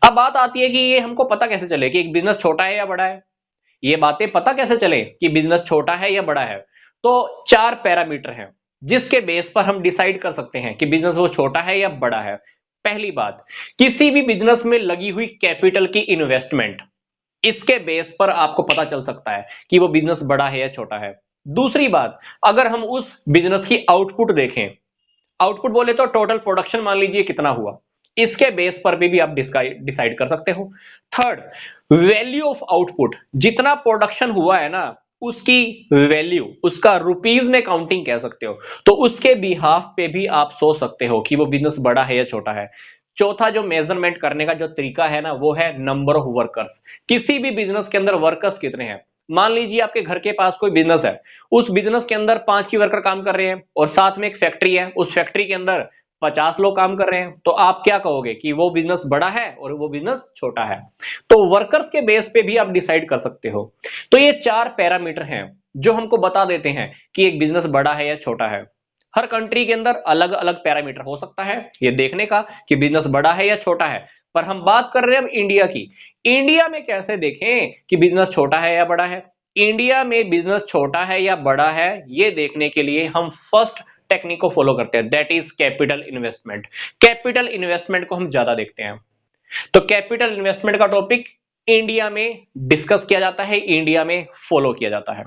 अब बात आती है कि ये हमको पता कैसे चले कि एक बिजनेस छोटा है या बड़ा है। ये बातें पता कैसे चले कि बिजनेस छोटा है या बड़ा है। तो चार पैरामीटर हैं जिसके बेस पर हम डिसाइड कर सकते हैं कि बिजनेस वो छोटा है या बड़ा है। पहली बात, किसी भी बिजनेस में लगी हुई कैपिटल की इन्वेस्टमेंट, इसके बेस पर आपको पता चल सकता है कि वो बिजनेस बड़ा है या छोटा है। दूसरी बात, अगर हम उस बिजनेस की आउटपुट देखें, आउटपुट बोले तो टोटल प्रोडक्शन मान लीजिए कितना हुआ, इसके बेस पर भी आप डिसाइड कर सकते हो। थर्ड, वैल्यू ऑफ आउटपुट, जितना प्रोडक्शन हुआ है ना, उसकी वैल्यू, उसका रुपीज में काउंटिंग कह सकते हो, तो उसके बिहाफ पे भी आप सोच सकते हो कि वो बिजनेस बड़ा है या छोटा है। चौथा जो मेजरमेंट करने का जो तरीका है ना, वो है नंबर ऑफ वर्कर्स। किसी भी बिजनेस के अंदर वर्कर्स कितने हैं। मान लीजिए आपके घर के पास कोई बिजनेस है, उस बिजनेस के अंदर 5 ही वर्कर काम कर रहे हैं और साथ में एक फैक्ट्री है, उस फैक्ट्री के अंदर 50 लोग काम कर रहे हैं, तो आप क्या कहोगे कि वो बिजनेस बड़ा है और वो बिजनेस छोटा है। तो वर्कर्स के बेस पे भी आप डिसाइड कर सकते हो। तो ये चार पैरामीटर हैं जो हमको बता देते हैं कि एक बिजनेस बड़ा है या छोटा है। हर कंट्री के अंदर अलग अलग पैरामीटर हो सकता है ये देखने का कि बिजनेस बड़ा है या छोटा है, पर हम बात कर रहे हैं अब इंडिया की। इंडिया में कैसे देखें कि बिजनेस छोटा है या बड़ा है। इंडिया में बिजनेस छोटा है या बड़ा है, ये देखने के लिए हम फर्स्ट टेक्निक को फॉलो करते हैं, that is capital investment. Capital investment को हम ज्यादा देखते हैं। तो कैपिटल इन्वेस्टमेंट का टॉपिक इंडिया में डिस्कस किया जाता है, इंडिया में फॉलो किया जाता है।